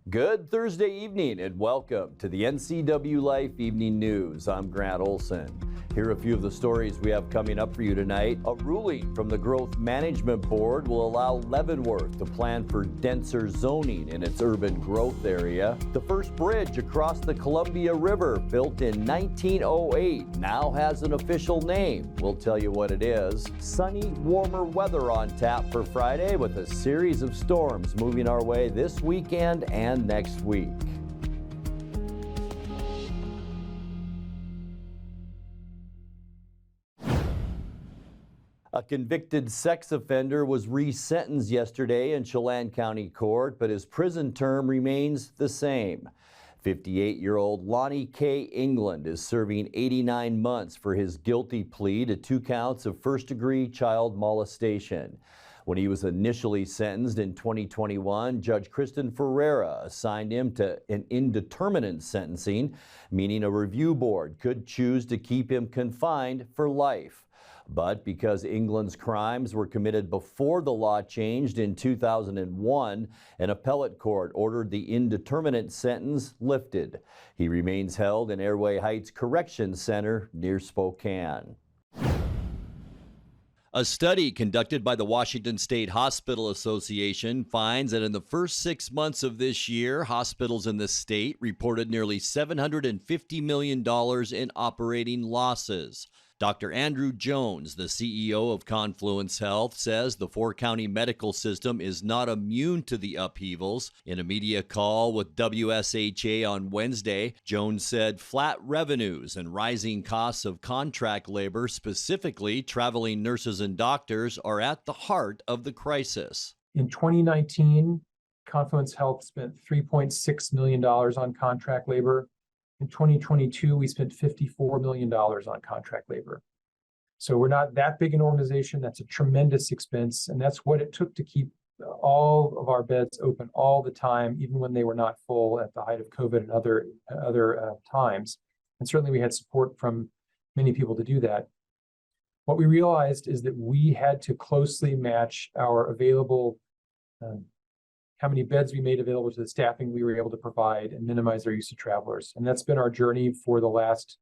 Good Thursday evening and welcome to the NCWLIFE Evening News. I'm Grant Olson. Here are a few of the stories we have coming up for you tonight. A ruling from the Growth Management Board will allow Leavenworth to plan for denser zoning in its urban growth area. The first bridge across the Columbia River, built in 1908, now has an official name. We'll tell you what it is. Sunny, warmer weather on tap for Friday with a series of storms moving our way this weekend and next week. A convicted sex offender was resentenced yesterday in Chelan County Court, but his prison term remains the same. 58-year-old Lonnie K. England is serving 89 months for his guilty plea to 2 counts of first-degree child molestation. When he was initially sentenced in 2021, Judge Kristen Ferreira assigned him to an indeterminate sentencing, meaning a review board could choose to keep him confined for life. But because England's crimes were committed before the law changed in 2001, an appellate court ordered the indeterminate sentence lifted. He remains held in Airway Heights Corrections Center near Spokane. A study conducted by the Washington State Hospital Association finds that in the first 6 months of this year, hospitals in the state reported nearly $750 million in operating losses. Dr. Andrew Jones, the CEO of Confluence Health, says the 4-county medical system is not immune to the upheavals. In a media call with WSHA on Wednesday, Jones said flat revenues and rising costs of contract labor, specifically traveling nurses and doctors, are at the heart of the crisis. In 2019, Confluence Health spent $3.6 million on contract labor. In 2022, we spent $54 million on contract labor. So we're not that big an organization. That's a tremendous expense. And that's what it took to keep all of our beds open all the time, even when they were not full at the height of COVID and other times. And certainly we had support from many people to do that. What we realized is that we had to closely match our available how many beds we made available to the staffing we were able to provide and minimize our use of travelers. And that's been our journey for the last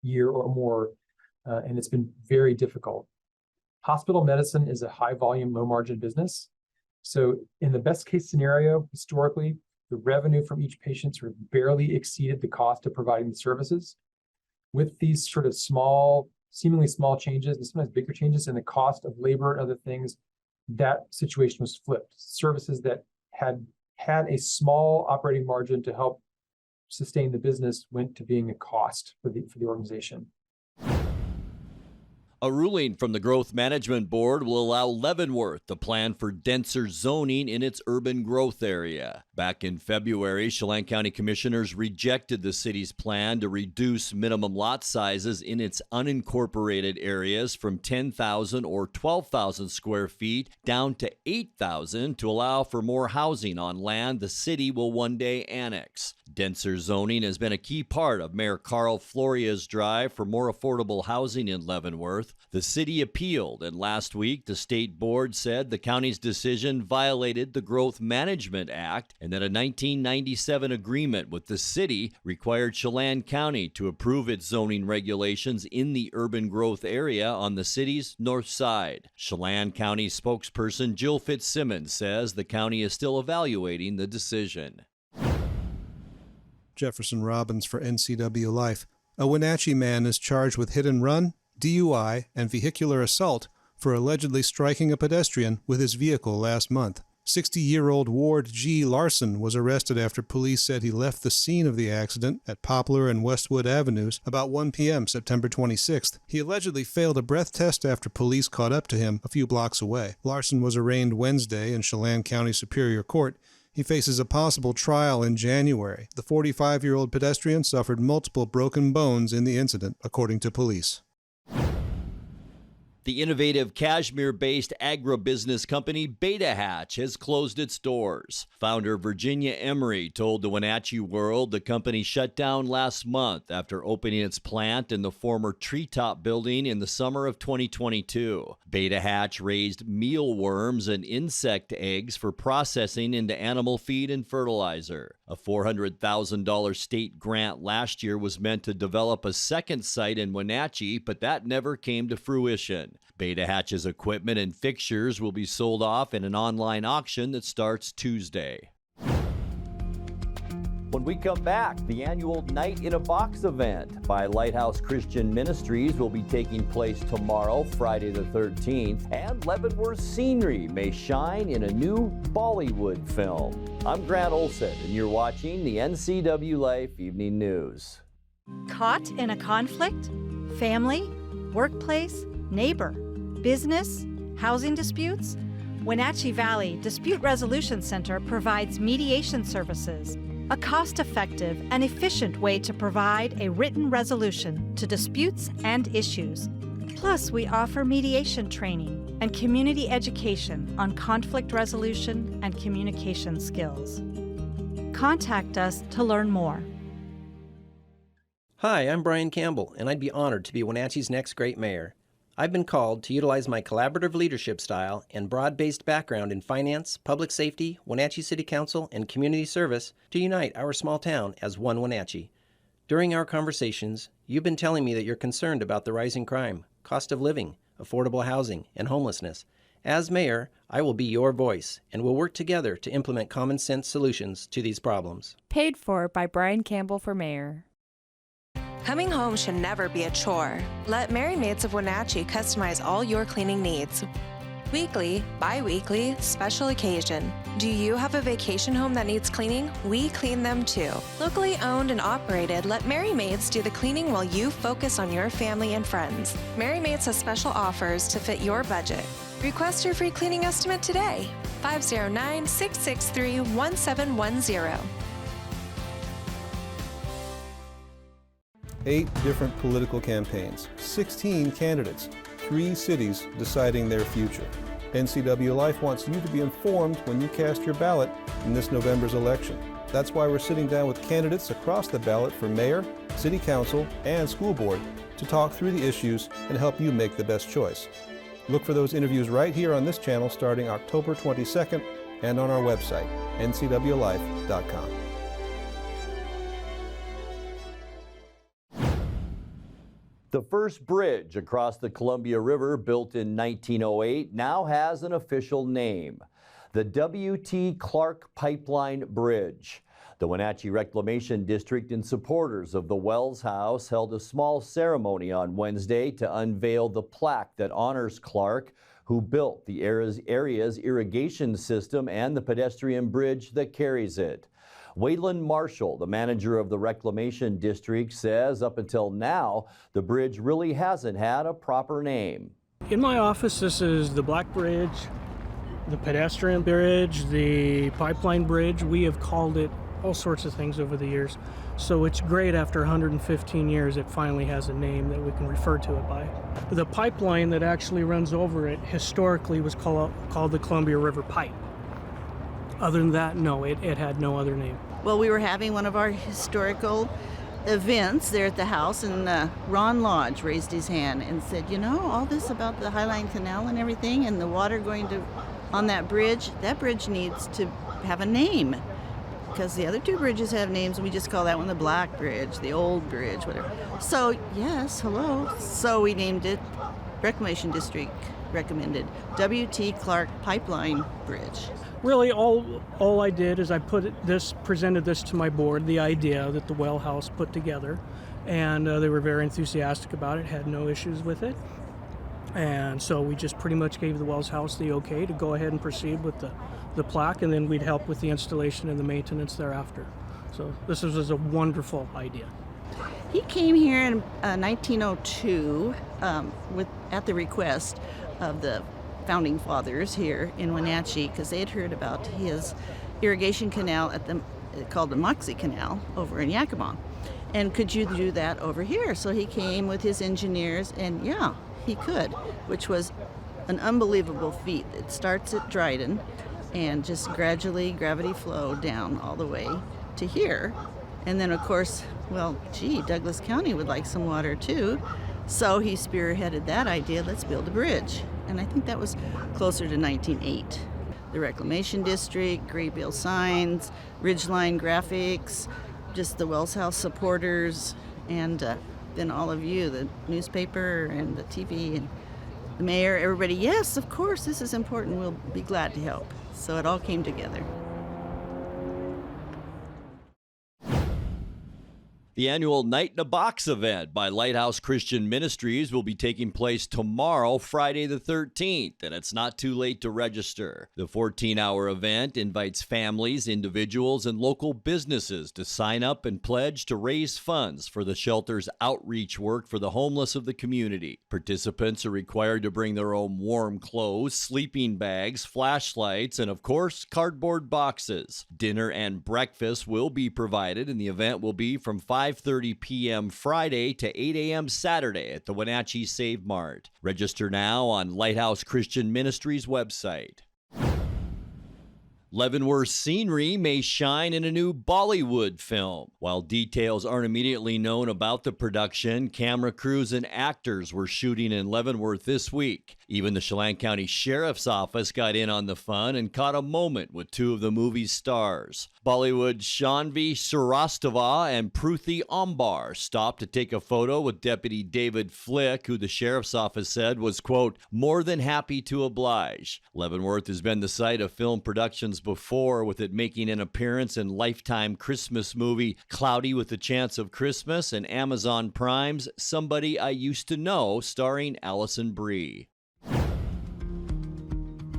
year or more, and it's been very difficult. Hospital medicine is a high volume, low margin business. So in the best case scenario, historically, the revenue from each patient sort of barely exceeded the cost of providing the services. With these sort of small, seemingly small changes, and sometimes bigger changes in the cost of labor and other things, that situation was flipped. Services that had a small operating margin to help sustain the business went to being a cost for the organization. A ruling from the Growth Management Board will allow Leavenworth to plan for denser zoning in its urban growth area. Back in February, Chelan County Commissioners rejected the city's plan to reduce minimum lot sizes in its unincorporated areas from 10,000 or 12,000 square feet down to 8,000 to allow for more housing on land the city will one day annex. Denser zoning has been a key part of Mayor Carl Floria's drive for more affordable housing in Leavenworth. The city appealed, and last week the state board said the county's decision violated the Growth Management Act and that a 1997 agreement with the city required Chelan County to approve its zoning regulations in the urban growth area on the city's north side. Chelan County spokesperson Jill Fitzsimmons says the county is still evaluating the decision. Jefferson Robbins for NCWLIFE. A Wenatchee man is charged with hit and run, DUI, and vehicular assault for allegedly striking a pedestrian with his vehicle last month. 60-year-old Ward G. Larson was arrested after police said he left the scene of the accident at Poplar and Westwood Avenues about 1 p.m. September 26th. He allegedly failed a breath test after police caught up to him a few blocks away. Larson was arraigned Wednesday in Chelan County Superior Court. He faces a possible trial in January. The 45-year-old pedestrian suffered multiple broken bones in the incident, according to police. The innovative Cashmere-based agribusiness company Beta Hatch has closed its doors. Founder Virginia Emery told the Wenatchee World the company shut down last month after opening its plant in the former Treetop building in the summer of 2022. Beta Hatch raised mealworms and insect eggs for processing into animal feed and fertilizer. A $400,000 state grant last year was meant to develop a second site in Wenatchee, but that never came to fruition. Beta Hatch's equipment and fixtures will be sold off in an online auction that starts Tuesday. When we come back, the annual Night in a Box event by Lighthouse Christian Ministries will be taking place tomorrow, Friday the 13th, and Leavenworth's scenery may shine in a new Bollywood film. I'm Grant Olson, and you're watching the NCWLIFE Evening News. Caught in a conflict? Family? Workplace? Neighbor? Business? Housing disputes? Wenatchee Valley Dispute Resolution Center provides mediation services, a cost-effective and efficient way to provide a written resolution to disputes and issues. Plus, we offer mediation training and community education on conflict resolution and communication skills. Contact us to learn more. Hi, I'm Brian Campbell, and I'd be honored to be Wenatchee's next great mayor. I've been called to utilize my collaborative leadership style and broad-based background in finance, public safety, Wenatchee City Council, and community service to unite our small town as one Wenatchee. During our conversations, you've been telling me that you're concerned about the rising crime, cost of living, affordable housing, and homelessness. As mayor, I will be your voice, and we'll work together to implement common sense solutions to these problems. Paid for by Brian Campbell for mayor. Coming home should never be a chore. Let Merry Maids of Wenatchee customize all your cleaning needs. Weekly, bi-weekly, special occasion. Do you have a vacation home that needs cleaning? We clean them too. Locally owned and operated, let Merry Maids do the cleaning while you focus on your family and friends. Merry Maids has special offers to fit your budget. Request your free cleaning estimate today. 509-663-1710. 8 different political campaigns, 16 candidates, 3 cities deciding their future. NCWLIFE wants you to be informed when you cast your ballot in this November's election. That's why we're sitting down with candidates across the ballot for mayor, city council, and school board to talk through the issues and help you make the best choice. Look for those interviews right here on this channel starting October 22nd and on our website, ncwlife.com. The first bridge across the Columbia River, built in 1908, now has an official name, the W.T. Clark Pipeline Bridge. The Wenatchee Reclamation District and supporters of the Wells House held a small ceremony on Wednesday to unveil the plaque that honors Clark, who built the area's irrigation system and the pedestrian bridge that carries it. Waylon Marshall, the manager of the Reclamation District, says up until now, the bridge really hasn't had a proper name. In my office, this is the Black Bridge, the pedestrian bridge, the pipeline bridge. We have called it all sorts of things over the years. So it's great after 115 years it finally has a name that we can refer to it by. The pipeline that actually runs over it historically was called the Columbia River Pipe. Other than that, no, it had no other name. Well, we were having one of our historical events there at the house, and Ron Lodge raised his hand and said, you know, all this about the Highline Canal and everything and the water going to on that bridge needs to have a name, because the other 2 bridges have names and we just call that one the Black Bridge, the Old Bridge, whatever. So yes, hello. So we named it, Reclamation District recommended, W.T. Clark Pipeline Bridge. Really, all I did is I presented this to my board, the idea that the Well House put together, and they were very enthusiastic about it, had no issues with it. And so we just pretty much gave the Wells House the okay to go ahead and proceed with the plaque, and then we'd help with the installation and the maintenance thereafter. So this was a wonderful idea. He came here in 1902 at the request of the founding fathers here in Wenatchee, because they had heard about his irrigation canal called the Moxie Canal over in Yakima. And could you do that over here? So he came with his engineers, and yeah, he could, which was an unbelievable feat. It starts at Dryden and just gradually gravity flow down all the way to here. And then, of course, well, gee, Douglas County would like some water too. So he spearheaded that idea, let's build a bridge. And I think that was closer to 1908. The Reclamation District, Gray Bill signs, Ridgeline graphics, just the Wells House supporters, and then all of you, the newspaper and the TV and the mayor, everybody, yes, of course, this is important, we'll be glad to help. So it all came together. The annual Night in a Box event by Lighthouse Christian Ministries will be taking place tomorrow, Friday the 13th, and it's not too late to register. The 14-hour event invites families, individuals, and local businesses to sign up and pledge to raise funds for the shelter's outreach work for the homeless of the community. Participants are required to bring their own warm clothes, sleeping bags, flashlights, and of course, cardboard boxes. Dinner and breakfast will be provided, and the event will be from 5:30 p.m. Friday to 8 a.m. Saturday at the Wenatchee Save Mart. Register now on Lighthouse Christian Ministries website. Leavenworth's scenery may shine in a new Bollywood film. While details aren't immediately known about the production, camera crews and actors were shooting in Leavenworth this week. Even the Chelan County Sheriff's Office got in on the fun and caught a moment with two of the movie's stars. Bollywood's Shanvi Srivastava and Pruthi Ambar stopped to take a photo with Deputy David Flick, who the Sheriff's Office said was, quote, more than happy to oblige. Leavenworth has been the site of film productions before, with it making an appearance in Lifetime Christmas movie Cloudy with a Chance of Christmas and Amazon Prime's Somebody I Used to Know, starring Allison Brie.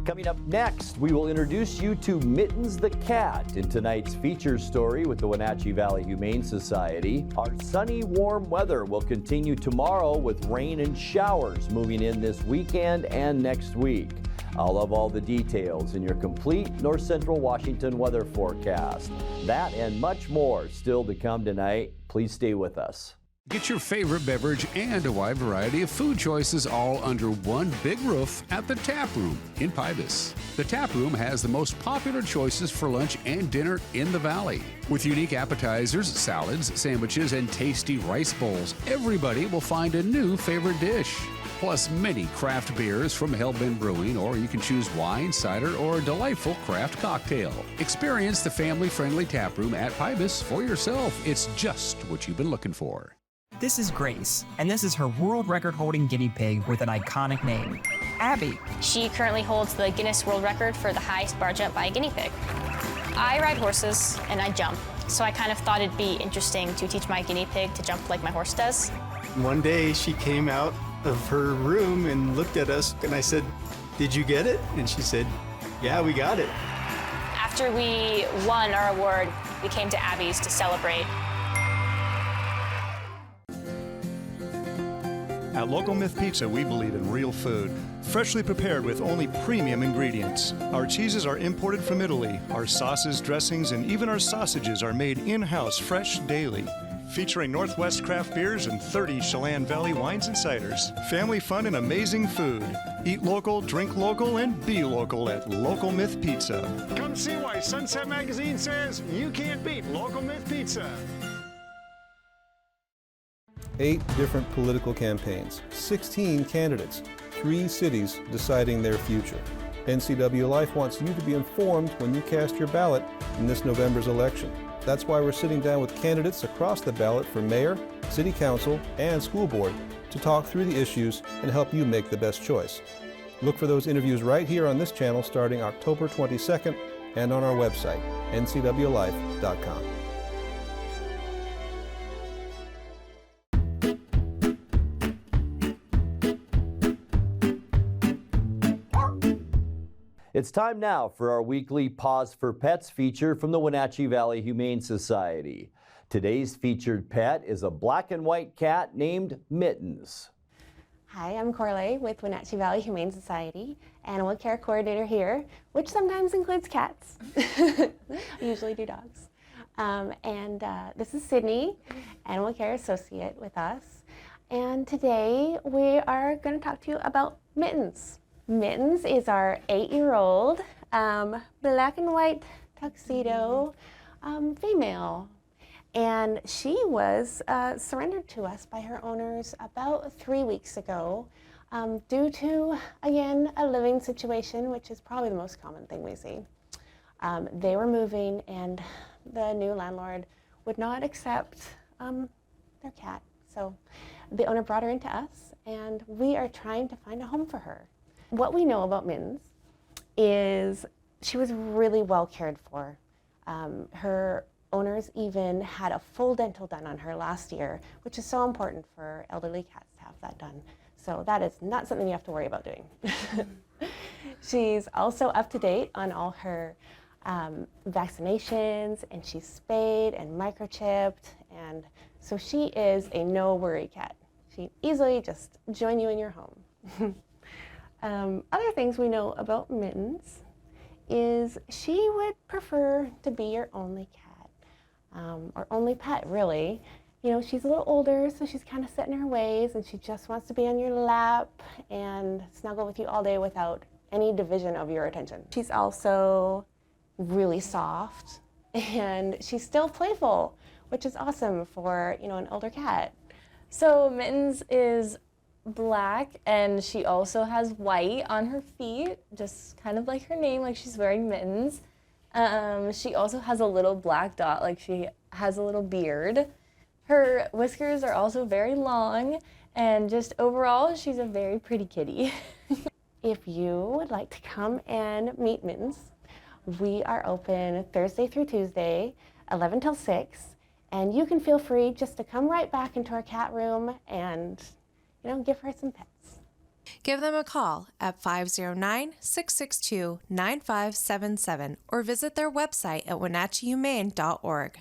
Coming up next, we will introduce you to Mittens the cat in tonight's feature story with the Wenatchee Valley Humane Society. Our sunny, warm weather will continue tomorrow with rain and showers moving in this weekend and next week. I'll have all the details in your complete North Central Washington weather forecast. That and much more still to come tonight. Please stay with us. Get your favorite beverage and a wide variety of food choices all under one big roof at the Tap Room in Pybus. The Tap Room has the most popular choices for lunch and dinner in the Valley. With unique appetizers, salads, sandwiches, and tasty rice bowls, everybody will find a new favorite dish. Plus many craft beers from Hellbent Brewing, or you can choose wine, cider, or a delightful craft cocktail. Experience the family-friendly Tap Room at Pybus for yourself. It's just what you've been looking for. This is Grace, and this is her world record-holding guinea pig with an iconic name, Abby. She currently holds the Guinness World Record for the highest bar jump by a guinea pig. I ride horses and I jump, so I kind of thought it'd be interesting to teach my guinea pig to jump like my horse does. One day she came out of her room and looked at us, and I said, "Did you get it?" And she said, "Yeah, we got it." After we won our award, we came to Abby's to celebrate. At Local Myth Pizza, we believe in real food, freshly prepared with only premium ingredients. Our cheeses are imported from Italy. Our sauces, dressings, and even our sausages are made in-house fresh daily. Featuring Northwest craft beers and 30 Chelan Valley wines and ciders. Family fun and amazing food. Eat local, drink local, and be local at Local Myth Pizza. Come see why Sunset Magazine says you can't beat Local Myth Pizza. 8 different political campaigns, 16 candidates, 3 cities deciding their future. NCWLIFE wants you to be informed when you cast your ballot in this November's election. That's why we're sitting down with candidates across the ballot for mayor, city council, and school board to talk through the issues and help you make the best choice. Look for those interviews right here on this channel starting October 22nd and on our website, ncwlife.com. It's time now for our weekly Pause for Pets feature from the Wenatchee Valley Humane Society. Today's featured pet is a black and white cat named Mittens. Hi, I'm Corley with Wenatchee Valley Humane Society, Animal Care Coordinator here, which sometimes includes cats. I usually do dogs. This is Sydney, Animal Care Associate with us. And today we are going to talk to you about Mittens. Mittens is our 8-year-old black and white tuxedo female. And she was surrendered to us by her owners about 3 weeks ago due to, again, a living situation, which is probably the most common thing we see. They were moving and the new landlord would not accept their cat. So the owner brought her into us and we are trying to find a home for her. What we know about Mittens is she was really well cared for. Her owners even had a full dental done on her last year, which is so important for elderly cats to have that done. So that is not something you have to worry about doing. She's also up to date on all her vaccinations, and she's spayed and microchipped, and so she is a no-worry cat. She easily just join you in your home. Other things we know about Mittens is she would prefer to be your only cat, or only pet, really. You know, she's a little older, so she's kind of set in her ways, and she just wants to be on your lap and snuggle with you all day without any division of your attention. She's also really soft, and she's still playful, which is awesome for, you know, an older cat. So Mittens is black, and she also has white on her feet, just kind of like her name, like she's wearing mittens. She also has a little black dot, like she has a little beard. Her whiskers are also very long, and just overall, she's a very pretty kitty. If you would like to come and meet Mittens, we are open Thursday through Tuesday, 11 till 6, and you can feel free just to come right back into our cat room and, you know, give her some pets. Give them a call at 509-662-9577 or visit their website at wenatcheehumane.org.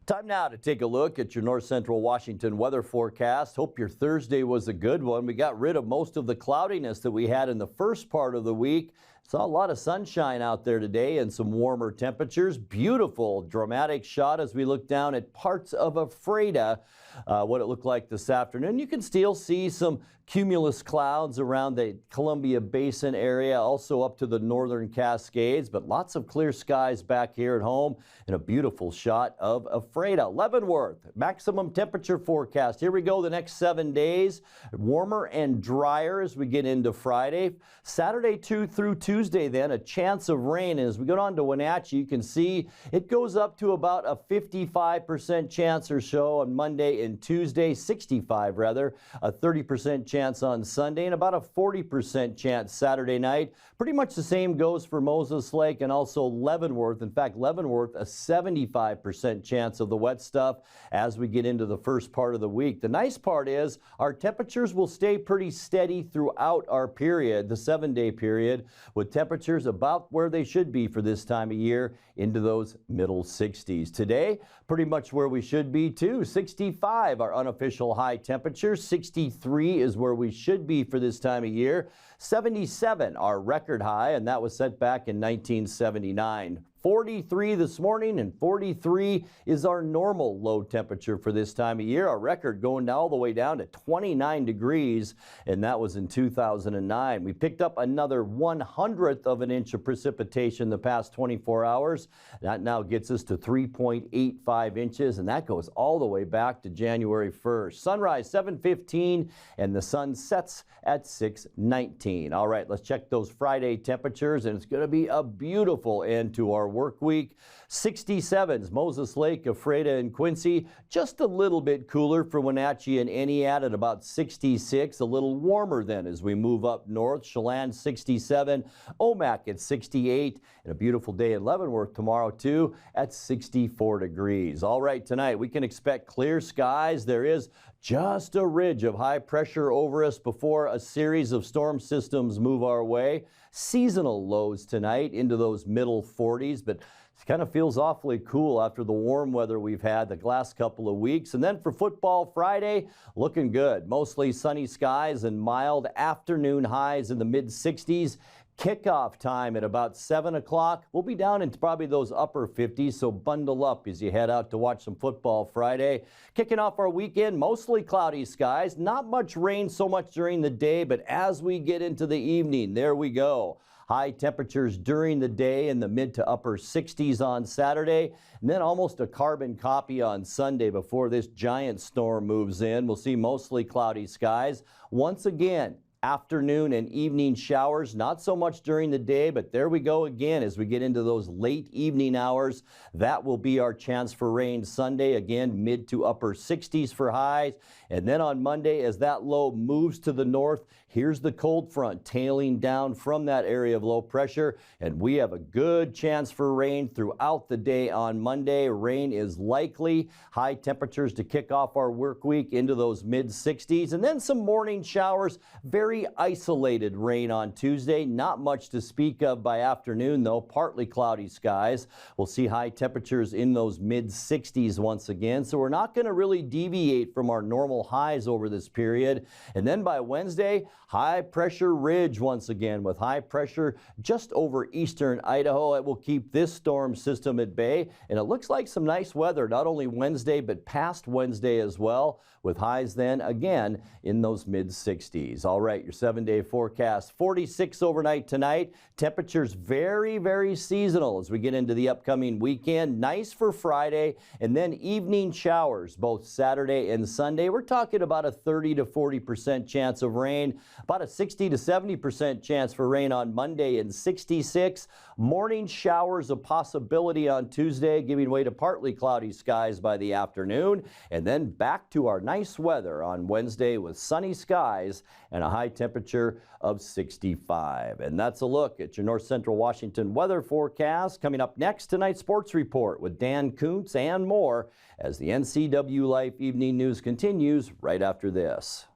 Time now to take a look at your North Central Washington weather forecast. Hope your Thursday was a good one. We got rid of most of the cloudiness that we had in the first part of the week. Saw a lot of sunshine out there today and some warmer temperatures. Beautiful, dramatic shot as we look down at parts of Ephrata, what it looked like this afternoon. You can still see some cumulus clouds around the Columbia Basin area, also up to the northern Cascades, but lots of clear skies back here at home and a beautiful shot of Ephrata. Leavenworth, maximum temperature forecast. Here we go the next 7 days. Warmer and drier as we get into Friday. Saturday through Tuesday then, a chance of rain. And as we go on to Wenatchee, you can see it goes up to about a 55% chance or so on Monday and Tuesday, 65 rather, a 30% chance on Sunday, and about a 40% chance Saturday night. Pretty much the same goes for Moses Lake and also Leavenworth. In fact, Leavenworth, a 75% chance of the wet stuff as we get into the first part of the week. The nice part is our temperatures will stay pretty steady throughout our period, the 7-day period, with temperatures about where they should be for this time of year into those middle 60s. Today, pretty much where we should be too. 65, our unofficial high temperature. 63 is where we should be for this time of year. 77, our record high, and that was set back in 1979. 43 this morning, and 43 is our normal low temperature for this time of year. Our record going all the way down to 29 degrees, and that was in 2009. We picked up another 1/100th of an inch of precipitation the past 24 hours. That now gets us to 3.85 inches, and that goes all the way back to January 1st. Sunrise 7:15, and the sun sets at 6:19. All right, let's check those Friday temperatures, and it's going to be a beautiful end to our work week. 67s, Moses Lake, Ephrata, and Quincy. Just a little bit cooler for Wenatchee and Entiat at about 66. A little warmer then as we move up north. Chelan 67, Omak at 68, and a beautiful day in Leavenworth tomorrow too at 64 degrees. All right, tonight we can expect clear skies. There is just a ridge of high pressure over us before a series of storm systems move our way. Seasonal lows tonight into those middle 40s, but it kind of feels awfully cool after the warm weather we've had the last couple of weeks. And then for football Friday, looking good. Mostly sunny skies and mild afternoon highs in the mid 60s. Kickoff time at about 7 o'clock. We'll be down into probably those upper 50s, so bundle up as you head out to watch some football Friday. Kicking off our weekend, mostly cloudy skies. Not much rain so much during the day, but as we get into the evening, there we go. High temperatures during the day in the mid to upper 60s on Saturday, and then almost a carbon copy on Sunday before this giant storm moves in. We'll see mostly cloudy skies. Once again, afternoon and evening showers, not so much during the day, but there we go again as we get into those late evening hours. That will be our chance for rain Sunday. Again, mid to upper 60s for highs. And then on Monday, as that low moves to the north, here's the cold front tailing down from that area of low pressure, and we have a good chance for rain throughout the day on Monday. Rain is likely. High temperatures to kick off our work week into those mid 60s, and then some morning showers. Very isolated rain on Tuesday. Not much to speak of by afternoon, though. Partly cloudy skies. We'll see high temperatures in those mid 60s once again, so we're not going to really deviate from our normal highs over this period. And then by Wednesday, high pressure ridge once again with high pressure just over eastern Idaho. It will keep this storm system at bay, and it looks like some nice weather not only Wednesday but past Wednesday as well, with highs then again in those mid 60s. All right, your 7-day forecast. 46 overnight tonight. Temperatures very, very seasonal as we get into the upcoming weekend. Nice for Friday, and then evening showers both Saturday and Sunday. We're talking about a 30 to 40% chance of rain, about a 60 to 70% chance for rain on Monday and 66. Morning showers a possibility on Tuesday, giving way to partly cloudy skies by the afternoon, and then back to our nice weather on Wednesday with sunny skies and a high temperature of 65. And that's a look at your North Central Washington weather forecast. Coming up next, tonight's sports report with Dan Kuntz and more as the NCWLIFE Evening News continues right after this.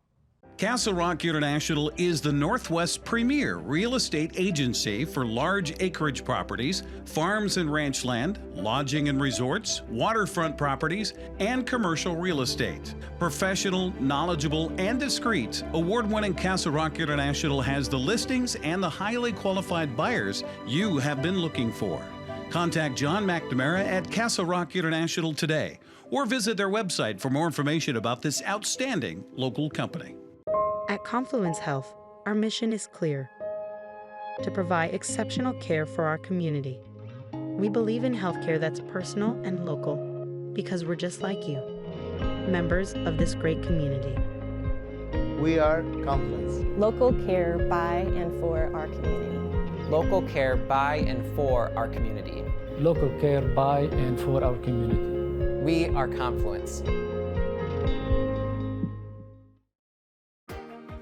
Castle Rock International is the Northwest's premier real estate agency for large acreage properties, farms and ranch land, lodging and resorts, waterfront properties, and commercial real estate. Professional, knowledgeable, and discreet, award-winning Castle Rock International has the listings and the highly qualified buyers you have been looking for. Contact John McNamara at Castle Rock International today, or visit their website for more information about this outstanding local company. At Confluence Health, our mission is clear: to provide exceptional care for our community. We believe in healthcare that's personal and local because we're just like you, members of this great community. We are Confluence. Local care by and for our community. Local care by and for our community. Local care by and for our community. We are Confluence.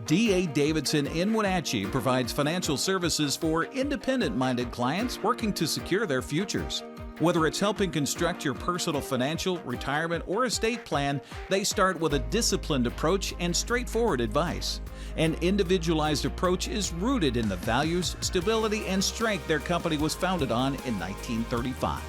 D.A. Davidson in Wenatchee provides financial services for independent-minded clients working to secure their futures. Whether it's helping construct your personal financial, retirement, or estate plan, they start with a disciplined approach and straightforward advice. An individualized approach is rooted in the values, stability, and strength their company was founded on in 1935.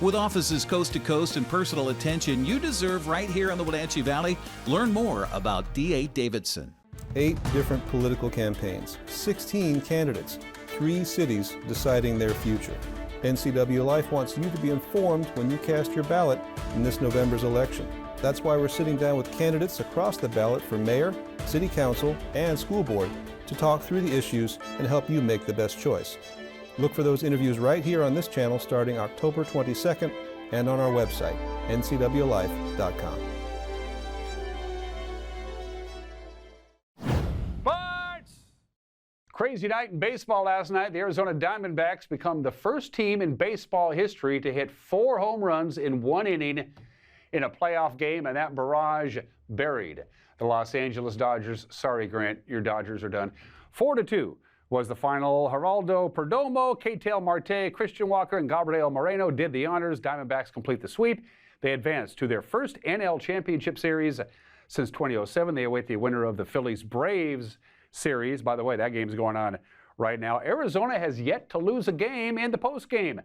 With offices coast to coast and personal attention you deserve right here in the Wenatchee Valley, learn more about D.A. Davidson. 8 different political campaigns, 16 candidates, 3 cities deciding their future. NCWLIFE wants you to be informed when you cast your ballot in this November's election. That's why we're sitting down with candidates across the ballot for mayor, city council, and school board to talk through the issues and help you make the best choice. Look for those interviews right here on this channel starting October 22nd and on our website, ncwlife.com. Crazy night in baseball last night. The Arizona Diamondbacks become the first team in baseball history to hit 4 home runs in 1 inning in a playoff game, and that barrage buried the Los Angeles Dodgers. Sorry, Grant, your Dodgers are done. 4-2 was the final. Geraldo Perdomo, Ketel Marte, Christian Walker, and Gabriel Moreno did the honors. Diamondbacks complete the sweep. They advance to their first NL Championship Series since 2007. They await the winner of the Phillies-Braves series. By the way, that game's going on right now. Arizona has yet to lose a game in the postgame.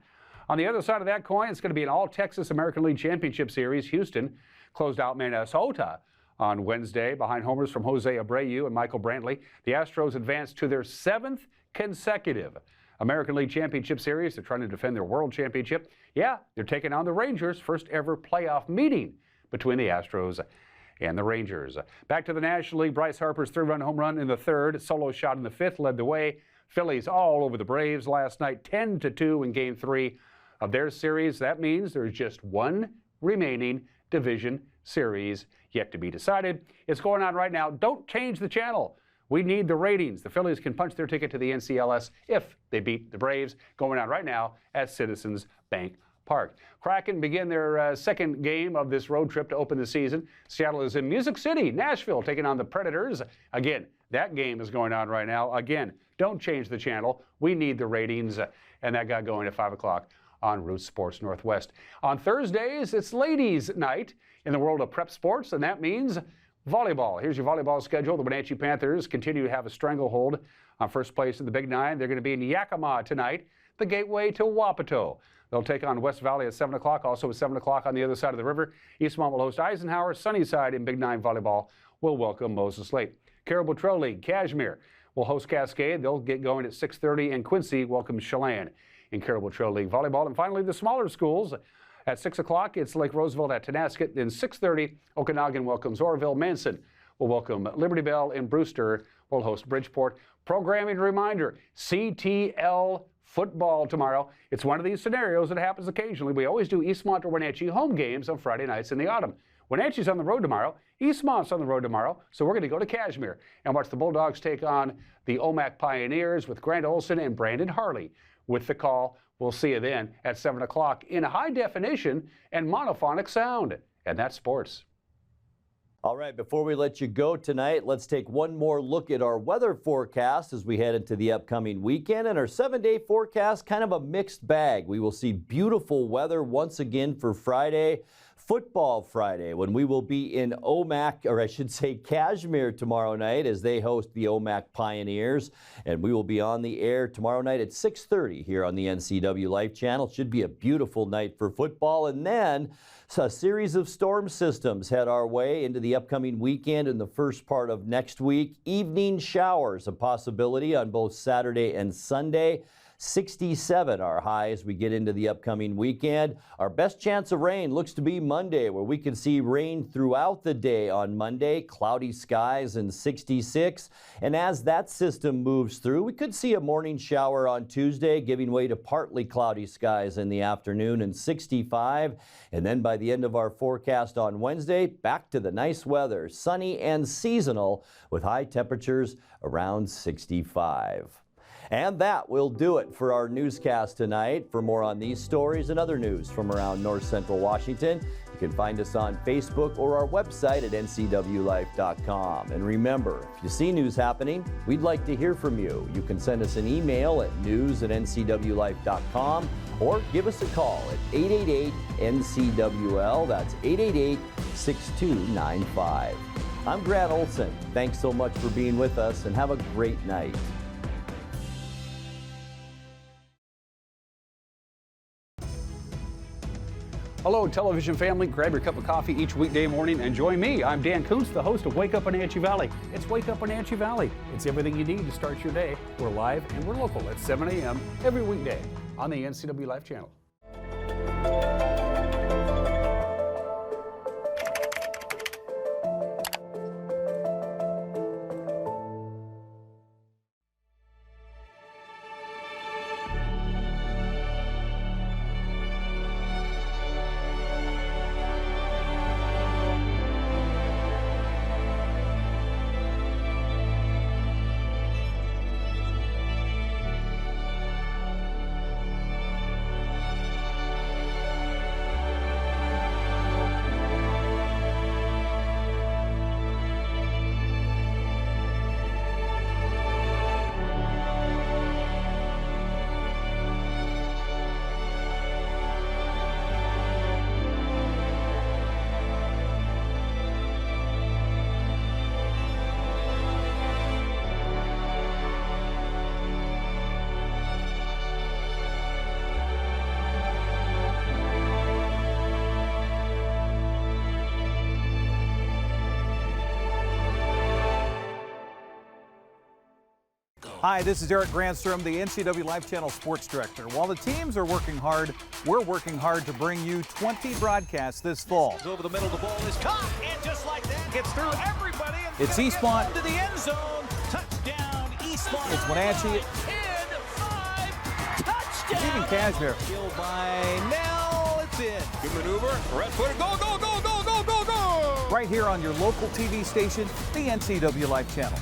On the other side of that coin, it's going to be an all-Texas American League Championship Series. Houston closed out Minnesota on Wednesday behind homers from Jose Abreu and Michael Brantley. The Astros advanced to their 7th consecutive. American League Championship Series, they're trying to defend their World Championship. Yeah, they're taking on the Rangers, first ever playoff meeting between the Astros and the Rangers. Back to the National League, Bryce Harper's 3-run home run in the third, solo shot in the fifth led the way. Phillies all over the Braves last night, 10-2 in Game 3 of their series. That means there's just one remaining division series yet to be decided. It's going on right now. Don't change the channel. We need the ratings. The Phillies can punch their ticket to the NCLS if they beat the Braves. Going on right now at Citizens Bank Park. Kraken begin their second game of this road trip to open the season. Seattle is in Music City, Nashville, taking on the Predators. Again, that game is going on right now. Again, don't change the channel. We need the ratings. And that got going at 5 o'clock on Roots Sports Northwest. On Thursdays, it's ladies' night in the world of prep sports, and that means volleyball. Here's your volleyball schedule. The Wenatchee Panthers continue to have a stranglehold on first place in the Big Nine. They're going to be in Yakima tonight, the gateway to Wapato. They'll take on West Valley at 7 o'clock. Also at 7 o'clock on the other side of the river, Eastmont will host Eisenhower. Sunnyside in Big Nine volleyball will welcome Moses Lake. Caribou Trail League, Cashmere will host Cascade. They'll get going at 6:30, and Quincy welcomes Chelan in Caribou Trail League volleyball. And finally, the smaller schools. At 6 o'clock, it's Lake Roosevelt at Tenasket. Then 6:30, Okanagan welcomes Oroville. Manson will welcome Liberty Bell, and Brewster will host Bridgeport. Programming reminder, CTL football tomorrow. It's one of these scenarios that happens occasionally. We always do Eastmont or Wenatchee home games on Friday nights in the autumn. Wenatchee's on the road tomorrow. Eastmont's on the road tomorrow. So we're going to go to Cashmere and watch the Bulldogs take on the OMAC Pioneers with Grant Olson and Brandon Harley with the call. We'll see you then at 7 o'clock in high definition and monophonic sound. And that's sports. All right, before we let you go tonight, let's take one more look at our weather forecast as we head into the upcoming weekend. And our 7-day forecast, kind of a mixed bag. We will see beautiful weather once again for Friday. Football Friday, when we will be in OMAC, or I should say Cashmere tomorrow night as they host the OMAC Pioneers. And we will be on the air tomorrow night at 6:30 here on the NCWLIFE channel. Should be a beautiful night for football. And then a series of storm systems head our way into the upcoming weekend and the first part of next week. Evening showers, a possibility on both Saturday and Sunday. 67 our high as we get into the upcoming weekend. Our best chance of rain looks to be Monday, where we can see rain throughout the day on Monday. Cloudy skies and 66. And as that system moves through, we could see a morning shower on Tuesday, giving way to partly cloudy skies in the afternoon and 65. And then by the end of our forecast on Wednesday, back to the nice weather, sunny and seasonal with high temperatures around 65. And that will do it for our newscast tonight. For more on these stories and other news from around North Central Washington, you can find us on Facebook or our website at ncwlife.com. And remember, if you see news happening, we'd like to hear from you. You can send us an email at news@ncwlife.com or give us a call at 888-NCWL. That's 888-6295. I'm Grant Olson. Thanks so much for being with us, and have a great night. Hello, television family. Grab your cup of coffee each weekday morning and join me. I'm Dan Kuntz, the host of Wake Up Wenatchee Valley. It's Wake Up Wenatchee Valley. It's everything you need to start your day. We're live and we're local at 7 a.m. every weekday on the NCWLIFE channel. Hi, this is Eric Grandstrom, the NCWLIFE Channel Sports Director. While the teams are working hard, we're working hard to bring you 20 broadcasts this fall. Over the middle, the ball is caught, and just like that, gets through everybody. And It's Eastmont. To the end zone. Touchdown, Eastmont. It's Wenatchee. 10-5. Touchdown. Even Cashmere. Killed by Nell. It's in. Good maneuver. Red footer. Go, go, go, go, go, go, go, go. Right here on your local TV station, the NCWLIFE Channel.